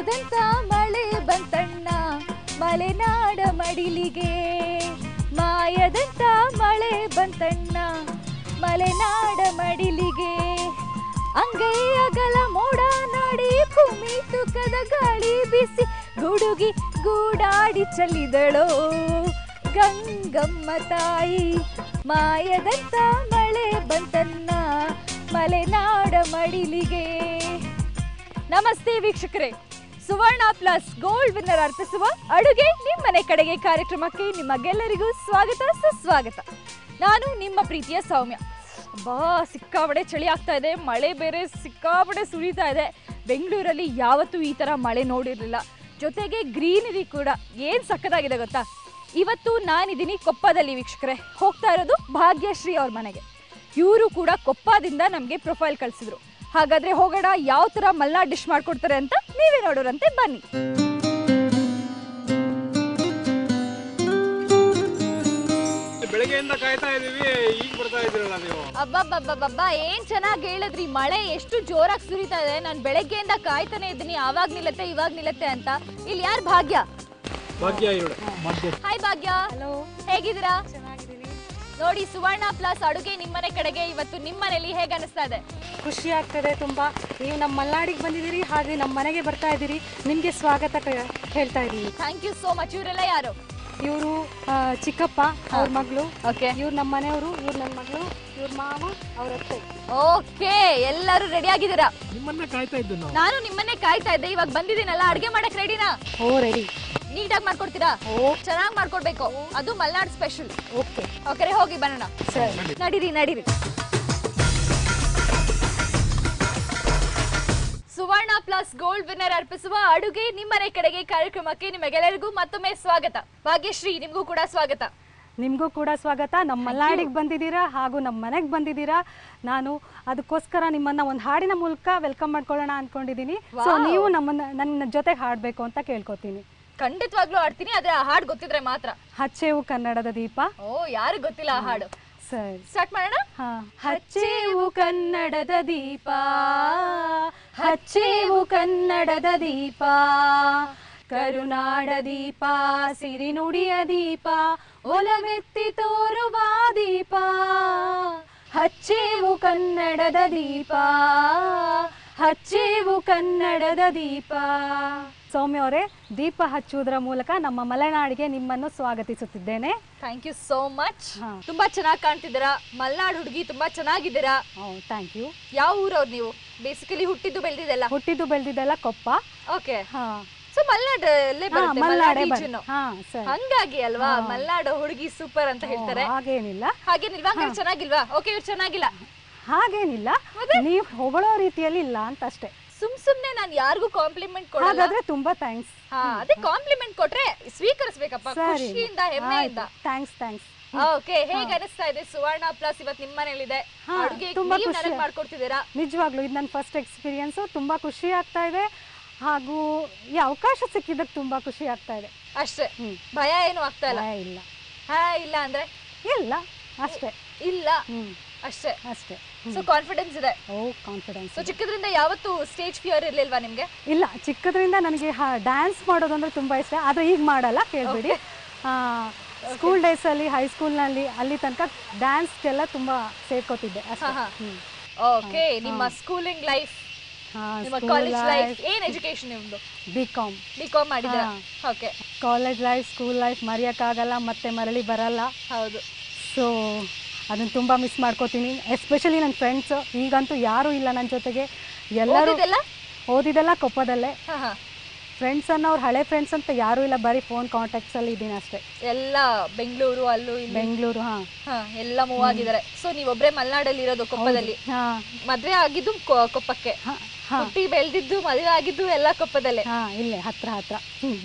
ಮಾಯದಂತ ಮಳೆ ಬಂತಣ್ಣ ಮಲೆನಾಡ ಮಡಿಲಿಗೆ ಮಾಯದಂತ ಮಳೆ ಬಂತಣ್ಣ ಮಲೆನಾಡ ಮಡಿಲಿಗೆ ಅಂಗೈ ಅಗಲ ಮೋಡ ನಾಡಿ ಭೂಮಿ ತುಕದ ಗಾಳಿ ಬಿಸಿ ಗುಡುಗಿ ಗೂಡಾಡಿ ಚಲಿದಳೋ ಗಂಗಮ್ಮ ತಾಯಿ ಮಾಯದಂತ ಮಳೆ ಬಂತನ್ನ ಮಲೆನಾಡ ಮಡಿಲಿಗೆ. ನಮಸ್ತೆ ವೀಕ್ಷಕರೇ, ಸುವರ್ಣ ಪ್ಲಸ್ ಗೋಲ್ಡ್ ವಿನ್ನರ್ ಅರ್ಪಿಸುವ ಅಡುಗೆ ನಿಮ್ಮನೆ ಕಡೆಗೆ ಕಾರ್ಯಕ್ರಮಕ್ಕೆ ನಿಮಗೆಲ್ಲರಿಗೂ ಸ್ವಾಗತ ಸುಸ್ವಾಗತ. ನಾನು ನಿಮ್ಮ ಪ್ರೀತಿಯ ಸೌಮ್ಯ. ಸಿಕ್ಕಾಪಡೆ ಚಳಿ ಆಗ್ತಾ ಇದೆ, ಮಳೆ ಬೇರೆ ಸಿಕ್ಕಾಪಡೆ ಸುರಿತಾ ಇದೆ. ಬೆಂಗಳೂರಲ್ಲಿ ಯಾವತ್ತೂ ಈ ಥರ ಮಳೆ ನೋಡಿರಲಿಲ್ಲ. ಜೊತೆಗೆ ಗ್ರೀನರಿ ಕೂಡ ಏನು ಸಕ್ಕತ್ತಾಗಿದೆ ಗೊತ್ತಾ. ಇವತ್ತು ನಾನಿದ್ದೀನಿ ಕೊಪ್ಪದಲ್ಲಿ ವೀಕ್ಷಕರೇ. ಹೋಗ್ತಾ ಇರೋದು ಭಾಗ್ಯಶ್ರೀ ಅವ್ರ ಮನೆಗೆ. ಇವರು ಕೂಡ ಕೊಪ್ಪದಿಂದ ನಮಗೆ ಪ್ರೊಫೈಲ್ ಕಳಿಸಿದ್ರು. ಹಾಗಾದರೆ ಹೋಗೋಣ, ಯಾವ ಥರ ಮಲ್ನಾಡ್ ಡಿಶ್ ಮಾಡ್ಕೊಡ್ತಾರೆ ಅಂತ ನೀವೇ ನೋಡೋರಂತೆ ಬನ್ನಿ. ಬೆಳಗ್ಗೆಯಿಂದ ಕಾಯ್ತಾ ಇದೀವಿ, ಈಗ ಬರ್ತಾ ಇದ್ದೀರಲ್ಲ ನೀವು. ಅಬ್ಬಬ್ಬಬ್ಬಬ್ಬ, ಏನ್ ಚೆನ್ನಾಗಿ ಹೇಳಿದ್ರಿ. ಮಳೆ ಎಷ್ಟು ಜೋರಾಗಿ ಸುರಿತಾ ಇದೆ. ನಾನು ಬೆಳಗ್ಗೆಯಿಂದ ಕಾಯ್ತಾನೆ ಇದ್ದೀನಿ, ಆವಾಗ ನಿಲ್ಲತ್ತೆ ಇವಾಗ ನಿಲ್ಲತ್ತೆ ಅಂತ. ಇಲ್ಲಿ ಯಾರು? ಭಾಗ್ಯ. ಭಾಗ್ಯ ಹಾಯ್ ಭಾಗ್ಯ. ಹಲೋ, ಹೇಗಿದ್ದೀರಾ? ನೋಡಿ, ಸುವರ್ಣ ಪ್ಲಸ್ ಅಡುಗೆ ನಿಮ್ಮನೆ ಕಡೆಗೆ ಇವತ್ತು ನಿಮ್ಮನೇಲಿ ಹೇಗೆ ಅನಿಸ್ತಾ ಇದೆ? ಖುಷಿ ಆಗ್ತದೆ ತುಂಬಾ. ನೀವು ನಮ್ಮ ಮಲ್ನಾಡಿಗೆ ಬಂದಿದ್ದೀರಿ, ಹಾಗೆ ನಮ್ಮ ಮನೆಗೆ ಬರ್ತಾ ಇದ್ದೀರಿ. ನಿಮಗೆ ಸ್ವಾಗತ ಹೇಳ್ತಾ ಇದ್ದೀನಿ. Thank you so much. ಇವರೆಲ್ಲ ಯಾರು? ಇವರು ಚಿಕ್ಕಪ್ಪ, ಅವ್ರ ಮಗಳು. ಓಕೆ. ಇವ್ರು ನಮ್ಮ ಮನೆಯವರು, ಇವ್ರು ನನ್ನ ಮಗಳು, ಇವ್ರ ಮಾವ, ಅವ್ರ ಅತ್ತೆ. ಓಕೆ, ಎಲ್ಲರೂ ರೆಡಿ ಆಗಿದ್ದೀರಾ? ನಿಮ್ಮನ್ನ ಕಾಯ್ತಾ ಇದ್ದು ನಾವು. ನಾನು ನಿಮ್ಮನ್ನೇ ಕಾಯ್ತಾ ಇದ್ದೆ. ಇವಾಗ ಬಂದಿದ್ದೀನಲ್ಲ, ಅಡುಗೆ ಮಾಡಕ್ ರೆಡಿನಾ? ಓ ರೆಡಿ. ನೀಟಾಗಿ ಮಾಡ್ಕೊಡ್ತೀರಾ? ಓ ಚೆನ್ನಾಗಿ ಮಾಡ್ಕೊಡ್ಬೇಕು, ಅದು ಮಲ್ನಾಡ್ ಸ್ಪೆಷಲ್. ಓಕೆ ಓಕೆ, ಹೋಗಿ ಬರೋಣ. ಸರಿ, ನಡೀರಿ ನಡೀರಿ. ಸುವರ್ಣ ಪ್ಲಸ್ ಗೋಲ್ಡ್ ವಿನ್ನರ್ ಅರ್ಪಿಸುವ ಅಡುಗೆ ನಿಮ್ಮನೆ ಕಡೆಗೆ ಕಾರ್ಯಕ್ರಮಕ್ಕೆ ನಿಮಗೆಲ್ಲರಿಗೂ ಮತ್ತೊಮ್ಮೆ ಸ್ವಾಗತ. ಭಾಗ್ಯಶ್ರೀ, ನಿಮಗೂ ಕೂಡ ಸ್ವಾಗತ. ನಿಮಗೂ ಕೂಡ ಸ್ವಾಗತ. ನಮ್ಮ ಮಲ್ನಾಡಿಗೆ ಬಂದಿದ್ದೀರಾ ಹಾಗೂ ನಮ್ಮ ಮನೆಗೆ ಬಂದಿದ್ದೀರಾ. ನಾನು ಅದಕ್ಕೋಸ್ಕರ ನಿಮ್ಮನ್ನ ಒಂದು ಹಾಡಿನ ಮೂಲಕ ವೆಲ್ಕಮ್ ಮಾಡ್ಕೊಳ್ಳೋಣ ಅನ್ಕೊಂಡಿದ್ದೀನಿ. ಸೊ ನೀವು ನನ್ನ ಜೊತೆಗೆ ಹಾಡಬೇಕು ಅಂತ ಕೇಳ್ಕೊತೀನಿ. ಖಂಡಿತವಾಗ್ಲೂ ಆಡ್ತೀನಿ, ಆದ್ರೆ ಆ ಹಾಡು ಗೊತ್ತಿದ್ರೆ ಮಾತ್ರ. ಹಚ್ಚೇವು ಕನ್ನಡದ ದೀಪ. ಓ, ಯಾರು ಗೊತ್ತಿಲ್ಲ ಆ ಹಾಡು? ಸರಿ, ಸ್ಟಾರ್ಟ್ ಮಾಡೋಣ. ಹಚ್ಚೇವು ಕನ್ನಡದ ದೀಪ, ಹಚ್ಚೇವು ಕನ್ನಡದ ದೀಪ, ಕರುನಾಡ ದೀಪ, ಸಿರಿನುಡಿಯ ದೀಪ, ಒಲವೆತ್ತಿ ತೋರುವ ದೀಪ, ಹಚ್ಚೇವು ಕನ್ನಡದ ದೀಪ, ಹಚ್ಚೇವು ಕನ್ನಡದ ದೀಪ. ಸೌಮ್ಯ ಅವರೇ, ದೀಪ ಹಚ್ಚುವುದರ ಮೂಲಕ ನಮ್ಮ ಮಲೆನಾಡಿಗೆ ನಿಮ್ಮನ್ನು ಸ್ವಾಗತಿಸುತ್ತಿದ್ದೇನೆ. Thank you so much. ತುಂಬಾ ಚೆನ್ನಾಗಿ ಕಾಣ್ತಿದ್ದೀರಾ. ಮಲ್ನಾಡ್ ಹುಡುಗಿ, ತುಂಬಾ ಚೆನ್ನಾಗಿದ್ದೀರಾ. Thank you. ಯಾವ ಊರವ್ರು ನೀವು? ಬೇಸಿಕಲಿ ಹುಟ್ಟಿದ್ದು ಬೆಳೆದಿದ್ದೆಲ್ಲ? ಹುಟ್ಟಿದ್ದು ಬೆಳೆದಿದ್ದೆಲ್ಲ ಕೊಪ್ಪ. ಓಕೆ. ಸೊ ಮಲ್ನಾಡ್ ಹಂಗಾಗಿ ಅಲ್ವಾ ಮಲ್ನಾಡ್ ಹುಡುಗಿ ಸೂಪರ್ ಅಂತ ಹೇಳ್ತಾರೆ. ಹಾಗೇನಿಲ್ಲ. ಹಾಗೇನಿಲ್ವಾ? ಚೆನ್ನಾಗಿಲ್ವಾ? ಓಕೆ, ಇವ್ರು ಚೆನ್ನಾಗಿಲ್ಲ. ಹಾಗೇನಿಲ್ಲ, ನೀವು ಹೊಗಳೋ ರೀತಿಯಲ್ಲಿ ಇಲ್ಲ ಅಂತ ಅಷ್ಟೇ. ಸುಮ್ನೆ ನಾನು ಯಾರಿಗೂ ಕಾಂಪ್ಲಿಮೆಂಟ್ ಕೊಡೋದಾದ್ರೆ ತುಂಬಾ ಥ್ಯಾಂಕ್ಸ್. ಅದೇ ಕಾಂಪ್ಲಿಮೆಂಟ್ ಕೊಟ್ರೆ ಸ್ವೀಕರಿಸಬೇಕಪ್ಪ, ಖುಷಿಯಿಂದ, ಹೆಮ್ಮೆಯಿಂದ. ಥ್ಯಾಂಕ್ಸ್. ಓಕೆ, ಹೇಗೆ ಅನಿಸ್ತಾ ಇದೆ? ಸುವರ್ಣ ಪ್ಲಸ್ ಇವತ್ತು ನಿಮ್ಮ ಮನೇಲಿದೆ, ಅಡುಗೆ ನೀವು ನನಗೆ ಮಾಡ್ಕೊಡ್ತಿದ್ದೀರಾ. ನಿಜವಾಗ್ಲೂ ಇದು ನನ್ನ ಫಸ್ಟ್ ಎಕ್ಸ್ಪೀರಿಯನ್ಸ್. ತುಂಬಾ ಖುಷಿ ಆಗ್ತಾ ಇದೆ, ಹಾಗೂ ಈ ಅವಕಾಶ ಸಿಕ್ಕಿದ್ದಕ್ಕೆ ತುಂಬಾ ಖುಷಿ ಆಗ್ತಾ ಇದೆ ಅಷ್ಟೇ. ಭಯ ಏನು ಆಗ್ತಾ ಇಲ್ಲ? ಇಲ್ಲ. ಇಲ್ಲ ಅಂದ್ರೆ ಇಲ್ಲ, ಅಷ್ಟೇ. ಇಲ್ಲ ಅಷ್ಟೇ. ಸೊ ಕಾನ್ಫಿಡೆನ್ಸ್ ಇದೆ? ಓ, ಕಾನ್ಫಿಡೆನ್ಸ್. ಸೊ ಚಿಕ್ಕದ್ರಿಂದ ಯಾವತ್ತು ಸ್ಟೇಜ್ ಫಿಯರ್ ಇರ್ಲಿಲ್ವಾ ನಿಮ್ಗೆ? ಇಲ್ಲ, ಚಿಕ್ಕದ್ರಿಂದ ನನಗೆ ಡ್ಯಾನ್ಸ್ ಮಾಡೋದಂದ್ರೆ ತುಂಬಾ ಇಷ್ಟ. ಆದ್ರೆ ಈಗ ಮಾಡಲ್ಲ, ಕೇಳ್ಬೇಡಿ. ಸ್ಕೂಲ್ ಡೇಸ್ ಅಲ್ಲಿ, ಹೈಸ್ಕೂಲ್ನಲ್ಲಿ ಅಲ್ಲಿ ತನಕ ಡ್ಯಾನ್ಸ್ಗೆಲ್ಲ ತುಂಬಾ ಸೇರ್ಕೋತಿದ್ದೆ ಅಷ್ಟೇ. ಓಕೆ, ನಿಮ್ಮ ಸ್ಕೂಲಿಂಗ್ ಲೈಫ್, ನಿಮ್ಮ ಕಾಲೇಜ್ ಲೈಫ್, ಏನ್ ಎಜುಕೇಶನ್ ನಿಮ್ದು? ಬಿಕಾಮ್ ಮಾಡಿದ್ರಾ? Okay. College life, school life ಮರೆಯೋಕ್ಕಾಗಲ್ಲ, ಮತ್ತೆ ಮರಳಿ ಬರಲ್ಲ. ಹೌದು. ಸೊ ಅದನ್ನು ತುಂಬ ಮಿಸ್ ಮಾಡ್ಕೋತೀನಿ. ಎಸ್ಪೆಷಲಿ ನನ್ನ ಫ್ರೆಂಡ್ಸ್, ಈಗಂತೂ ಯಾರೂ ಇಲ್ಲ ನನ್ನ ಜೊತೆಗೆ. ಎಲ್ಲರೂ ಓದಿದೆಲ್ಲ ಕೊಪ್ಪದಲ್ಲೇ. ಫ್ರೆಂಡ್ಸ್ ಅನ್ನೋರು, ಹಳೆ ಫ್ರೆಂಡ್ಸ್ ಅಂತ ಯಾರೂ ಇಲ್ಲ, ಬರೀ ಫೋನ್ ಕಾಂಟ್ಯಾಕ್ಟ್ಸಲ್ಲಿ ಇದ್ದೀನಿ ಅಷ್ಟೇ. ಎಲ್ಲ ಬೆಂಗಳೂರು, ಅಲ್ಲೂ ಇಲ್ಲಿ ಬೆಂಗಳೂರು. ಎಲ್ಲ ಮೂವ್ ಆಗಿದ್ದಾರೆ. ಸೊ ನೀವೊಬ್ಬರೇ ಮಲ್ನಾಡಲ್ಲಿ ಇರೋದು, ಕೊಪ್ಪದಲ್ಲಿ. ಮದುವೆ ಆಗಿದ್ದು ಕೊಪ್ಪಕ್ಕೆ, ಹುಟ್ಟಿ ಬೆಳೆದಿದ್ದು, ಮದುವೆ ಆಗಿದ್ದು ಎಲ್ಲ ಕೊಪ್ಪದಲ್ಲೇ. ಇಲ್ಲೇ ಹತ್ರ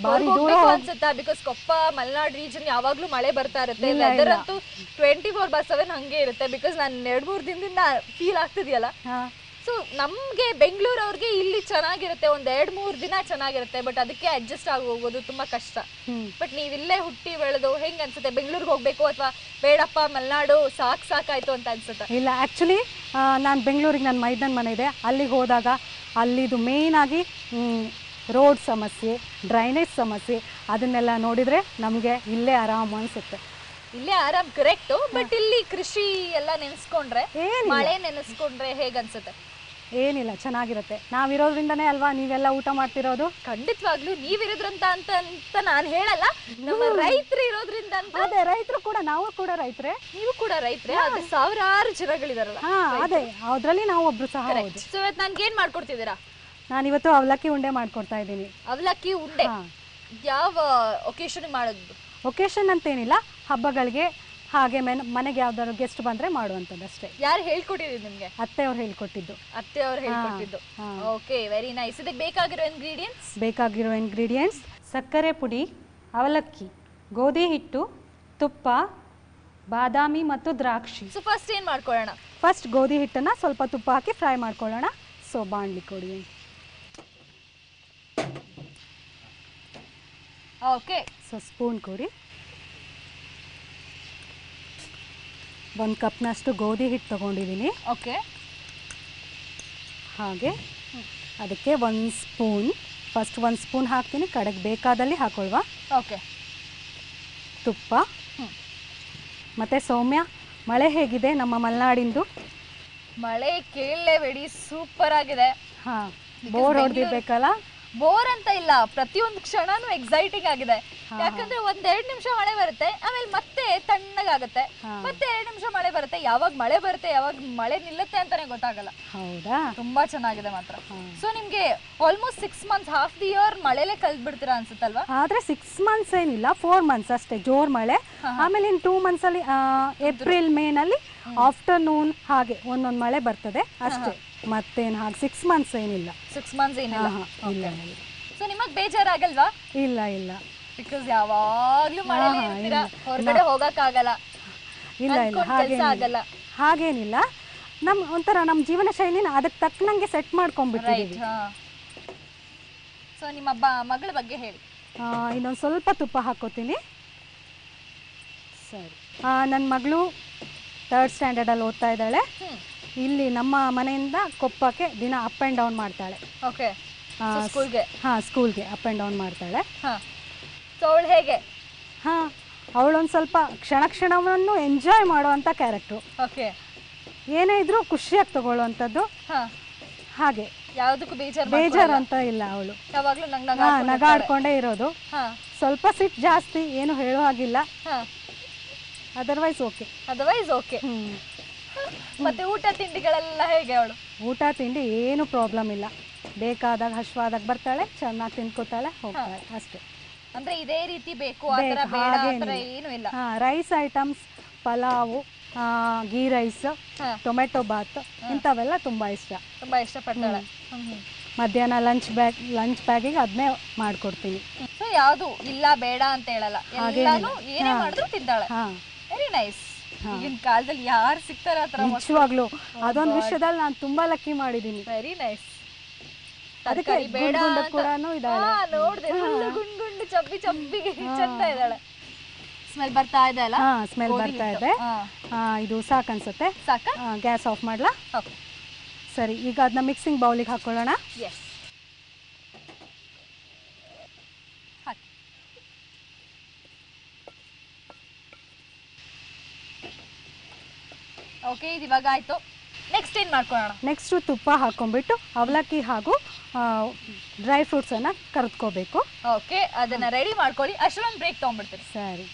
ಅನ್ಸುತ್ತಾ? ಬಿಕಾಸ್ ಕೊಪ್ಪ ಮಲ್ನಾಡ್ ರೀಜನ್ ಯಾವಾಗ್ಲೂ ಮಳೆ ಬರ್ತಾ ಇರುತ್ತೆ. ವೆದರ್ ಅಂತೂ 24/7 ಹಂಗೆ ಇರುತ್ತೆ. ಬಿಕಾಸ್ ನಾನು 2-3 ದಿನದಿಂದ ಫೀಲ್ ಆಗ್ತಿದೆಯಲ್ಲ. ಸೊ ನಮ್ಗೆ ಬೆಂಗಳೂರವ್ರಿಗೆ ಇಲ್ಲಿ ಚೆನ್ನಾಗಿರುತ್ತೆ, ಒಂದ್ 2-3 ದಿನ ಚೆನ್ನಾಗಿರುತ್ತೆ. ಬಟ್ ಅದಕ್ಕೆ ಅಡ್ಜಸ್ಟ್ ಆಗಿ ಹೋಗೋದು ತುಂಬಾ ಕಷ್ಟ. ಬಟ್ ನೀವಿಲ್ಲೇ ಹುಟ್ಟಿ ಬೆಳೆದು ಹೆಂಗ್ ಅನ್ಸುತ್ತೆ? ಬೆಂಗಳೂರಿಗೆ ಹೋಗ್ಬೇಕು ಅಥವಾ ಬೇಡಪ್ಪ ಮಲ್ನಾಡು ಸಾಕಾಯ್ತು ಅಂತ ಅನ್ಸುತ್ತೆ? ಇಲ್ಲ, ಆಕ್ಚುಲಿ ನಾನು ಬೆಂಗಳೂರಿಗೆ ನನ್ನ ಮೈದನ ಮನೆ ಇದೆ. ಅಲ್ಲಿಗೆ ಹೋದಾಗ ಅಲ್ಲಿದು ಮೇಯ್ನ್ ಆಗಿ ರೋಡ್ ಸಮಸ್ಯೆ, ಡ್ರೈನೇಜ್ ಸಮಸ್ಯೆ ಅದನ್ನೆಲ್ಲ ನೋಡಿದರೆ ನಮಗೆ ಇಲ್ಲೇ ಆರಾಮ ಅನಿಸುತ್ತೆ. ಇಲ್ಲೇ ಆರಾಮ್ ಕರೆಕ್ಟು, ಬಟ್ ಇಲ್ಲಿ ಕೃಷಿ ಎಲ್ಲ ನೆನೆಸ್ಕೊಂಡ್ರೆ, ಮಳೆ ನೆನೆಸ್ಕೊಂಡ್ರೆ ಹೇಗನ್ಸುತ್ತೆ? ಏನಿಲ್ಲ, ಚೆನ್ನಾಗಿರುತ್ತೆ. ನಾವಿರೋದ್ರಿಂದನೇ ಅಲ್ವಾ ನೀವೆಲ್ಲ ಊಟ ಮಾಡ್ತಿರೋದು. ಖಂಡಿತವಾಗ್ಲೂ ನೀವಿರೋದ್ರಂತ ಅಂತ ನಾನು ಹೇಳಲ್ಲ, ನಮ್ಮ ರೈತರು ಇರೋದ್ರಿಂದ ಅಂತ. ಅದೇ ರೈತರು ಕೂಡ, ನಾವು ಕೂಡ ರೈತರೇ. ನೀವು ಕೂಡ ರೈತರೇ, ಆದ್ರೆ ಸಾವಿರಾರು ಜನಗಳಿದಾರಲ್ಲ. ಅದೇ ಅದರಲ್ಲಿ ನಾವು ಒಬ್ರು ಸಹ. ಸೊ ಇವತ್ತು ನನ್ಗೆ ಏನ್ ಮಾಡ್ಕೊಡ್ತಿದ್ದೀರಾ? ನಾನಿವತ್ತು ಅವಲಕ್ಕಿ ಉಂಡೆ ಮಾಡ್ಕೊಡ್ತಾ ಇದ್ದೀನಿ. ಅವಲಕ್ಕಿ ಉಂಡೆ ಯಾವ ಒಕೇಶನ್ ಮಾಡೋದು? ಒಕೇಶನ್ ಅಂತೇನಿಲ್ಲ, ಹಬ್ಬಗಳಿಗೆ ಹಾಗೆ ಮನೆಗೆ ಯಾವ್ದಾದ್ರು ಗೆಸ್ಟ್ ಬಂದ್ರೆ ಮಾಡುವಂಥದ್ದು ಅಷ್ಟೇ. ಯಾರು ಹೇಳ್ಕೊಟ್ಟಿದ್ದು ನಿಮ್ಗೆ? ಅತ್ತೆಯವ್ರು ಹೇಳ್ಕೊಟ್ಟಿದ್ದು. ಅತ್ತೆಯವ್ರು ಹೇಳ್ಕೊಟ್ಟಿದ್ದು. Okay, very nice. ಇದಕ್ಕೆ ಬೇಕಾಗಿರೋ ಇಂಗ್ರೀಡಿಯೆಂಟ್ಸ್ ಸಕ್ಕರೆ ಪುಡಿ, ಅವಲಕ್ಕಿ, ಗೋಧಿ ಹಿಟ್ಟು, ತುಪ್ಪ, ಬಾದಾಮಿ ಮತ್ತು ದ್ರಾಕ್ಷಿ. ಸೊ ಫಸ್ಟ್ ಏನು ಮಾಡ್ಕೊಳ್ಳೋಣ? ಫಸ್ಟ್ ಗೋಧಿ ಹಿಟ್ಟನ್ನು ಸ್ವಲ್ಪ ತುಪ್ಪ ಹಾಕಿ ಫ್ರೈ ಮಾಡ್ಕೊಳ್ಳೋಣ. ಸೊ ಬಾಣಲಿ ಕೊಡಿ. ಓಕೆ, ಸೊ ಸ್ಪೂನ್ ಕೊಡಿ. 1 ಕಪ್ನಷ್ಟು ಗೋಧಿ ಹಿಟ್ಟು ತೊಗೊಂಡಿದ್ದೀನಿ. ಓಕೆ, ಹಾಗೆ ಅದಕ್ಕೆ 1 ಸ್ಪೂನ್, ಫಸ್ಟ್ 1 ಸ್ಪೂನ್ ಹಾಕ್ತೀನಿ, ಕಡೆಗೆ ಬೇಕಾದಲ್ಲಿ ಹಾಕೊಳ್ಳುವ. ಓಕೆ, ತುಪ್ಪ. ಮತ್ತು ಸೌಮ್ಯ, ಮಳೆ ಹೇಗಿದೆ ನಮ್ಮ ಮಲೆನಾಡಿಂದು? ಮಳೆ ಕೇಳಲೇಬೇಡಿ, ಸೂಪರ್ ಆಗಿದೆ. ಹಾಂ, ಬೋರ್ ಹೊಡೆದಿರ್ಬೇಕಲ್ಲ? ಬೋರ್ ಅಂತ ಇಲ್ಲ, ಪ್ರತಿಯೊಂದು ಕ್ಷಣನೂ ಎಕ್ಸೈಟಿಂಗ್ ಆಗಿದೆ. ಯಾಕಂದ್ರೆ 1-2 ನಿಮಿಷ ಮಳೆ ಬರುತ್ತೆ, ಆಮೇಲೆ ಮತ್ತೆ ತಣ್ಣಗಾಗುತ್ತೆ, ಮತ್ತೆ 2 ನಿಮಿಷ ಮಳೆ ಬರುತ್ತೆ. ಯಾವಾಗ ಮಳೆ ಬರುತ್ತೆ, ಯಾವಾಗ ಮಳೆ ನಿಲ್ಲುತ್ತೆ ಅಂತಾನೆ ಗೊತ್ತಾಗಲ್ಲ. ಹೌದಾ? ತುಂಬಾ ಚೆನ್ನಾಗಿದೆ ಮಾತ್ರ. ಸೊ ನಿಮ್ಗೆ almost 6 months, half the year ಮಳೆಲೆ ಕಲ್ತ್ ಬಿಡ್ತೀರಾ ಅನ್ಸುತ್ತಲ್ವಾ? ಆದ್ರೆ 6 ಮಂತ್ಸ್ ಏನಿಲ್ಲ, 4 ಮಂತ್ಸ್ ಅಷ್ಟೇ ಜೋರ್ ಮಳೆ. ಆಮೇಲೆ ಇನ್ನು 2 ಮಂತ್ಸ್ ಅಲ್ಲಿ ಏಪ್ರಿಲ್ ಮೇನಲ್ಲಿ ಆಫ್ಟರ್ನೂನ್ ಹಾಗೆ ಒಂದೊಂದು ಮಳೆ ಬರ್ತದೆ ಅಷ್ಟೇ. ಮತ್ತೇನು ಹಾಗೆ 6 ಮಂತ್ಸ್ ಏನಿಲ್ಲ. 6 ಮಂತ್ಸ್ ಏನಿಲ್ಲ. ಇಲ್ಲ. ಸೊ ನಿಮಗ್ ಬೇಜಾರಾಗಲ್ವಾ? ಇಲ್ಲ ಇಲ್ಲ, ಬಿಕಾಸ್ ಯಾವಾಗ್ಲೂ ಮಳೆಲೇ ಇರ್ತೀರಾ, ಹೊರಗಡೆ ಹೋಗಕ್ಕಾಗಲ್ಲ. ಇಲ್ಲ ಇಲ್ಲ, ಹಾಗೇನಿಲ್ಲ. ಒಂಥರ ನಮ್ಮ ಜೀವನ ಶೈಲಿನ ಅದಕ್ಕೆ ತಕ್ಕನಂಗೆ ಸೆಟ್ ಮಾಡ್ಕೊಂಡ್ಬಿಟ್ಟಿದ್ದೀವಿ. ಸೊ ನಿಮ್ಮ ಮಗಳ ಬಗ್ಗೆ ಹೇಳಿ. ಇನ್ನೊಂದು ಸ್ವಲ್ಪ ತುಪ್ಪ ಹಾಕೋತೀನಿ. ಸರಿ, ನನ್ನ ಮಗಳು 3rd ಸ್ಟ್ಯಾಂಡರ್ಡಲ್ಲಿ ಓದ್ತಾ ಇದ್ದಾಳೆ. ಇಲ್ಲಿ ನಮ್ಮ ಮನೆಯಿಂದ ಕೊಪ್ಪಕ್ಕೆ ದಿನ ಅಪ್ ಆ್ಯಂಡ್ ಡೌನ್ ಮಾಡ್ತಾಳೆ. ಓಕೆ, ಸ್ಕೂಲ್ಗೆ? ಸ್ಕೂಲ್ಗೆ ಅಪ್ ಆ್ಯಂಡ್ ಡೌನ್ ಮಾಡ್ತಾಳೆ. ಸೊ ಅವಳು ಹೇಗೆ? ಅವಳೊಂದು ಸ್ವಲ್ಪ ಕ್ಷಣವನ್ನು ಎಂಜಾಯ್ ಮಾಡುವಂಥ ಕ್ಯಾರೆಕ್ಟ್ರು. ಓಕೆ, ಏನೇ ಇದ್ರೂ ಖುಷಿಯಾಗಿ ತಗೊಳ್ಳುವಂಥದ್ದು. ಹಾಗೆ ಯಾವುದಕ್ಕೂ ಬೇಜಾರು ಅಂತ ಇಲ್ಲ. ಅವಳು ಯಾವಾಗಲೂ ನಗಾಡ್ಕೊಂಡೇ ಇರೋದು. ಸ್ವಲ್ಪ ಸಿಟ್ಟು ಜಾಸ್ತಿ, ಏನು ಹೇಳೋ ಹಾಗಿಲ್ಲ. Otherwise okay. ಮತ್ತೆ ಊಟ ತಿಂಡಿಗಳೆಲ್ಲ ಹೇಗೆ? ಅವಳು ಊಟ ತಿಂಡಿ ಏನು ಪ್ರಾಬ್ಲಮ್ ಇಲ್ಲ. ಬೇಕಾದಾಗ ಹಶ್ವಾದಾಗ ಬರ್ತಾಳೆ, ಚೆನ್ನಾಗಿ ತಿನ್ಕೋತಾಳೆ, ಹೋಗ್ತಾಳೆ ಅಷ್ಟೇ. ಅಂದ್ರೆ ಇದೇ ರೀತಿ ಬೇಕು ಏನು ಇಲ್ಲ. Rice items, pulao, ghee rice, tomato ಬಾತ್ ಇಂಥವೆಲ್ಲ ತುಂಬಾ ಇಷ್ಟಪಡ್ತಾಳೆ. ಮಧ್ಯಾಹ್ನ ಲಂಚ್ ಬ್ಯಾಗಿಗೆ ಅದನ್ನೇ ಮಾಡ್ಕೊಡ್ತೀನಿ. ಸೊ ಯಾವುದು ಇಲ್ಲ ಬೇಡ ಅಂತ ಹೇಳಲ್ಲ, ಎಲ್ಲಾನು ಏನೇ ಮಾಡಿದ್ರು ತಿಂತಾಳೆ. Very nice. ಈಗಿನ ಕಾಲದಲ್ಲಿ ಯಾರು ಸಿಗ್ತಾರ ಆತರ? ನಿಜವಾಗ್ಲೂ ಅದೊಂದು ವಿಷಯದಲ್ಲಿ ನಾನು ತುಂಬಾ ಲಕ್ಕಿ ಮಾಡಿದ್ದೀನಿ. Very nice. ಅದಕ್ಕೆ ಬೇಡ ಕೂಡ ಇದ್ದಾಳೆ. ನೋಡ್ದೆ, ಗುಂಡು ಚಬ್ಬಿ ಚಂದ ಇದ್ದಾಳೆ. ಸ್ಮೆಲ್ ಬರ್ತಾ ಇದೆ ಅಲ್ಲ? ಸ್ಮೆಲ್ ಬರ್ತಾ ಇದೆ. ಇದು ಸಾಕು ಅನ್ಸುತ್ತೆ. ಸಾಕಾ? ಗ್ಯಾಸ್ ಆಫ್ ಮಾಡ್ಲಾ? ಸರಿ, ಈಗ ಅದನ್ನ ಮಿಕ್ಸಿಂಗ್ ಬೌಲಿಗೆ ಹಾಕೊಳ್ಳೋಣ. ಓಕೆ, ಇದು ಇವಾಗ ಆಯ್ತು. ನೆಕ್ಸ್ಟ್ ಏನು ಮಾಡ್ಕೊಳ್ಳೋಣ? ನೆಕ್ಸ್ಟು ತುಪ್ಪ ಹಾಕೊಂಡ್ಬಿಟ್ಟು ಅವಲಕ್ಕಿ ಹಾಗೂ ಡ್ರೈ ಫ್ರೂಟ್ಸನ್ನು ಕರೆದ್ಕೋಬೇಕು. ಓಕೆ, ಅದನ್ನು ರೆಡಿ ಮಾಡ್ಕೊಳ್ಳಿ. ಅಷ್ಟೊಂದು ಬ್ರೇಕ್ ತೊಗೊಂಡ್ಬಿಡ್ತೀನಿ. ಸರಿ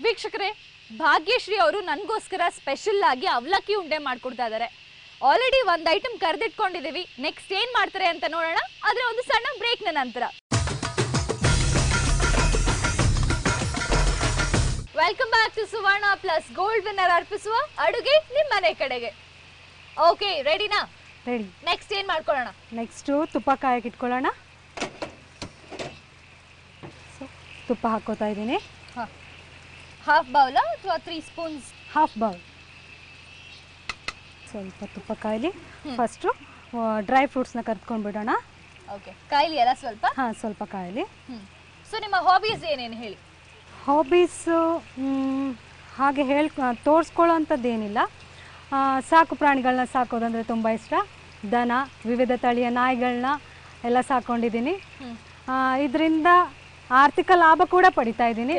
ವೀಕ್ಷಕರೇ, ಭಾಗ್ಯಶ್ರೀ ಅವರು ನನಗೋಸ್ಕರ ಸ್ಪೆಷಲ್ ಆಗಿ ಅವಲಕ್ಕಿ ಉಂಡೆ ಮಾಡ್ಕೊಡ್ತಾ ಇದ್ದಾರೆ. ಆಲ್ರೆಡಿ ಒಂದು ಐಟಮ್ ಕರೆದಿಟ್ಕೊಂಡಿದ್ದೀವಿ. ನೆಕ್ಸ್ಟ್ ಏನು ಮಾಡ್ತಾರೆ ಅಂತ ನೋಡೋಣ, ಆದರೆ ಒಂದು ಸಣ್ಣ ಬ್ರೇಕ್ನ ನಂತರ. Welcome back to Suvarna plus gold winner ಅರ್ಪಿಸುವ ಅಡುಗೆ ನಿಮ್ಮ ಮನೆ ಕಡೆಗೆ. ಓಕೆ, ರೆಡಿನಾ? ರೆಡಿ. ನೆಕ್ಸ್ಟ್ ಏನು ಮಾಡ್ಕೊಳ್ಳೋಣ? ನೆಕ್ಸ್ಟು ತುಪ್ಪ ಕಾಯಕ್ಕೆ ಇಟ್ಕೊಳ್ಳೋಣ. ತುಪ್ಪ ಹಾಕೋತಾ ಇದ್ದೀನಿ. ಹಾಫ್ ಬೌಲ ಅಥವಾ 3 ಸ್ಪೂನ್ಸ್? Half bowl. ಸ್ವಲ್ಪ ತುಪ್ಪ ಕಾಯಲಿ. ಫಸ್ಟು ಡ್ರೈ ಫ್ರೂಟ್ಸ್ನ ಕರ್ತ್ಕೊಂಡು ಬಿಡೋಣ. ಓಕೆ, ಕಾಯಲಿ ಅಲ್ಲ ಸ್ವಲ್ಪ? ಸ್ವಲ್ಪ ಕಾಯಲಿ. ಸೊ ನಿಮ್ಮ ಹಾಬೀಸ್ ಏನೇನು ಹೇಳಿ? ಹಾಬೀಸು ಹಾಗೆ ತೋರಿಸ್ಕೊಳ್ಳೋ ಅಂಥದ್ದೇನಿಲ್ಲ. ಸಾಕು ಪ್ರಾಣಿಗಳನ್ನ ಸಾಕೋದಂದರೆ ತುಂಬ ಇಷ್ಟ. ದನ, ವಿವಿಧ ತಳಿಯ ನಾಯಿಗಳನ್ನ ಎಲ್ಲ ಸಾಕೊಂಡಿದ್ದೀನಿ. ಇದರಿಂದ ಆರ್ಥಿಕ ಲಾಭ ಕೂಡ ಪಡಿತಾ ಇದ್ದೀನಿ.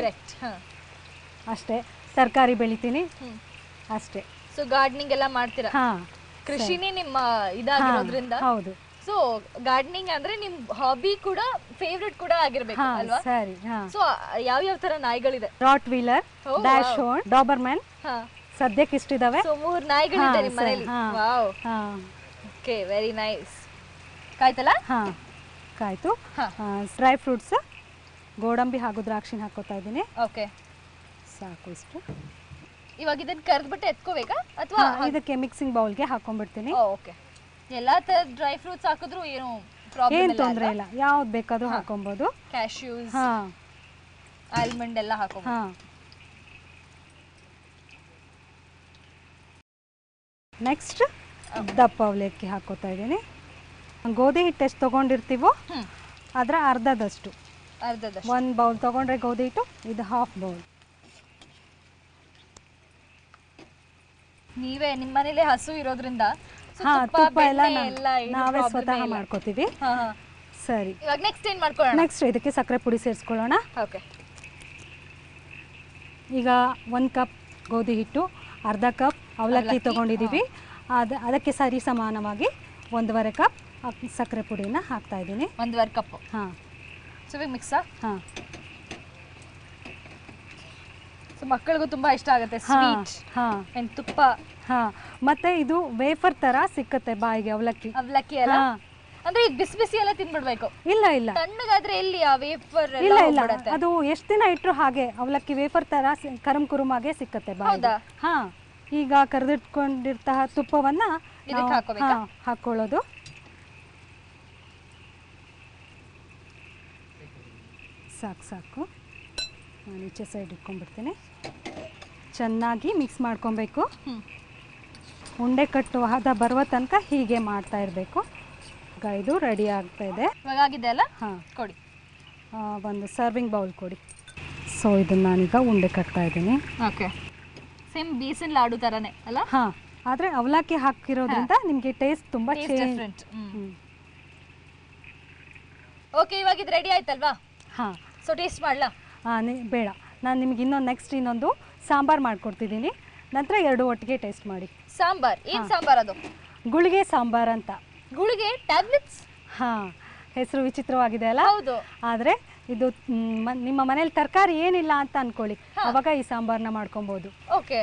ಅಷ್ಟೇ, ತರಕಾರಿ ಬೆಳಿತೀನಿ ಅಷ್ಟೇ. ಸೊ ಗಾರ್ಡನಿಂಗ್ ಎಲ್ಲ ಮಾಡ್ತೀರಾ? ಕೃಷಿನೇ ನಿಮ್ಮ ಇದಾಗಿರೋದ್ರಿಂದ. ಹೌದು. ಸೊ ಗಾರ್ಡನಿಂಗ್ ಅಂದ್ರೆ ನಿಮ್ ಹಾಬಿ ಕೂಡ ಫೇವ್ರೆಟ್ ಕೂಡ ಆಗಿರ್ಬೇಕು ಅಲ್ವಾ? ಸರಿ. ಸೊ ಯಾವ ತರ ನಾಯಿಗಳಿದೆ? Rottweiler, dachshund, Doberman, ಸದ್ಯಕ್ಕೆ ಇಷ್ಟಿದಾವೆ. ಸೊ 3 ನಾಯಿಗಳಿದೆ ನಿಮ್ಮ ಮನೆಯಲ್ಲಿ. ವಾವ್. Okay, very nice. ಕಾಯ್ತಲ್ಲ? ಕಾಯ್ತು. ಡ್ರೈ ಫ್ರೂಟ್ಸ್, ಗೋಡಂಬಿ ಹಾಗೂ ದ್ರಾಕ್ಷಿನ ಹಾಕೋತಾ ಇದ್ದೀನಿ. ಓಕೆ, ಸಾಕು ಇಷ್ಟು. ಇವಾಗ ಇದನ್ನ ಕರ್ದ್ಬಿಟ್ಟು ಎತ್ಕೋಬೇಕಾ ಅಥವಾ ಇದಕ್ಕೆ ಮಿಕ್ಸಿಂಗ್ ಬೌಲ್ಗೆ ಹಾಕೊಂಡ್ಬಿಡ್ತೀನಿ. ಓಕೆ, ಎಲ್ಲಾ ತರದ ಡ್ರೈ ಫ್ರೂಟ್ಸ್ ಹಾಕಿದ್ರು ಏನು ಪ್ರಾಬ್ಲಮ್ ಇಲ್ಲ? ಏನು ತೊಂದರೆ ಇಲ್ಲ, ಯಾವ್ದು ಬೇಕಾದ್ರೂ ಹಾಕೊಬಹುದು. ಕ್ಯಾಶ್ಯೂಸ್, ಆಲ್ಮಂಡ್ ಎಲ್ಲ ಹಾಕೋಬಹುದು. ನೆಕ್ಸ್ಟ್ ದಪ್ಪ ಅವಲಕ್ಕಿ ಹಾಕೋತಾ ಇದ್ದೀನಿ. ಗೋಧಿ ಹಿಟ್ಟು ಎಷ್ಟು ತೊಗೊಂಡಿರ್ತೀವೋ ಅದರ ಅರ್ಧದಷ್ಟು. ಒಂದು ಬೌಲ್ ತೊಗೊಂಡ್ರೆ ಗೋಧಿ ಹಿಟ್ಟು, ಇದು ಹಾಫ್ ಬೌಲ್. ನೀವೇ ನಿಮ್ಮ ಮನೇಲಿ ಹಸು ಇರೋದ್ರಿಂದ ತುಪ್ಪ ಎಲ್ಲ ನಾವೇ ಸ್ವತಃ ಮಾಡ್ಕೋತೀವಿ. ಸರಿ, ಇವಾಗ ನೆಕ್ಸ್ಟ್ ಏನು ಮಾಡ್ಕೊಳ್ಳೋಣ? ನೆಕ್ಸ್ಟ್ ಇದಕ್ಕೆ ಸಕ್ಕರೆ ಪುಡಿ ಸೇರಿಸ್ಕೊಳ್ಳೋಣ. ಓಕೆ, ಈಗ 1 ಕಪ್ ಗೋಧಿ ಹಿಟ್ಟು, ಅರ್ಧ ಕಪ್ ಅವಲಕ್ಕಿ ತೊಗೊಂಡಿದ್ದೀವಿ. ಅದಕ್ಕೆ ಸರಿ ಸಮಾನವಾಗಿ 1.5 ಕಪ್ ಸಕ್ಕರೆ ಪುಡಿನ ಹಾಕ್ತಾ ಇದ್ದೀನಿ. 1.5 ಕಪ್. ಸೊ ಮಿಕ್ಸಾ? ಸೊ ಮಕ್ಕಳಿಗೂ ತುಂಬಾ ಇಷ್ಟ ಆಗುತ್ತೆ ಸ್ವೀಟ್. ಅಂಡ್ ತುಪ್ಪ. ಮತ್ತೆ ಇದು ವೇಫರ್ ತರ ಸಿಕ್ಕತ್ತೆ ಬಾಯಿಗೆ ಅವಲಕ್ಕಿ. ಅಲ್ಲ ಅಂದ್ರೆ ಇದು ಬಿಸಿ ಬಿಸಿ ಎಲ್ಲ ತಿನ್ಬಿಡ್ಬೇಕು? ಇಲ್ಲ ಇಲ್ಲ, ತಣ್ಣಗಾದ್ರೆ ಎಲ್ಲಿ ಆ ವೇಫರ್ ಇಲ್ಲ ಇಲ್ಲ, ಅದು ಎಷ್ಟು ದಿನ ಇಟ್ಟರು ಹಾಗೆ ಅವಲಕ್ಕಿ ವೇಫರ್ ತರ ಕರಂ ಕುರುಮಾಗೆ ಸಿಕ್ಕತ್ತೆ ಬಾಯಿಗೆ. ಈಗ ಕರೆದಿಟ್ಕೊಂಡಿರ್ತಹ ತುಪ್ಪವನ್ನ ಹಾಕೊಳ್ಳೋದು. ಸಾಕು ಸಾಕು, ನಾನು ಈಚೆ ಸೈಡ್ ಇಟ್ಕೊಂಡ್ಬಿಡ್ತೀನಿ. ಚೆನ್ನಾಗಿ ಮಿಕ್ಸ್ ಮಾಡ್ಕೊಬೇಕು. ಉಂಡೆ ಕಟ್ಟುವ ಹದ ಬರುವ ತನಕ ಹೀಗೆ ಮಾಡ್ತಾ ಇರಬೇಕು. ಈಗ ಇದು ರೆಡಿ ಆಗ್ತಾ ಇದೆ. ಕೊಡಿ, ಒಂದು ಸರ್ವಿಂಗ್ ಬೌಲ್ ಕೊಡಿ. ಸೊ ಇದನ್ನು ನಾನೀಗ ಉಂಡೆ ಕಟ್ತಾ ಇದ್ದೀನಿ. ಓಕೆ, ಸೇಮ್ ಬೇಸನ್ ಲಾಡು ತರನೇ ಅಲ್ಲ? ಆದರೆ ಅವಲಕ್ಕಿ ಹಾಕಿರೋದ್ರಿಂದ ನಿಮಗೆ ಟೇಸ್ಟ್ ತುಂಬ ಡಿಫರೆಂಟ್. ಓಕೆ, ಇವಾಗ ಇದು ರೆಡಿ ಆಯ್ತಲ್ವಾ? ಸೊ ಟೇಸ್ಟ್ ಮಾಡಲಾ? ಬೇಡ, ನಾನು ನಿಮ್ಗೆ ಇನ್ನೊಂದು ಸಾಂಬಾರ್ ಮಾಡ್ಕೊಡ್ತಿದ್ದೀನಿ. ನಂತರ 2 ಒಟ್ಟಿಗೆ ಟೇಸ್ಟ್ ಮಾಡಿ. ಸಾಂಬಾರ್? ಏನು ಸಾಂಬಾರ್ ಅದು? ಗುಳಿಗೆ ಸಾಂಬಾರ್ ಅಂತ. ಗುಳಿಗೆ ಟ್ಯಾಬ್ಲೆಟ್ಸ್? ಹೆಸರು ವಿಚಿತ್ರವಾಗಿದೆ ಅಲ್ಲ? ಹೌದು. ಆದರೆ ಇದು ನಿಮ್ಮ ಮನೇಲಿ ತರಕಾರಿ ಏನಿಲ್ಲ ಅಂತ ಅನ್ಕೊಳ್ಳಿ, ಅವಾಗ ಈ ಸಾಂಬಾರ್ನ ಮಾಡ್ಕೊಬಹುದು. ಓಕೆ,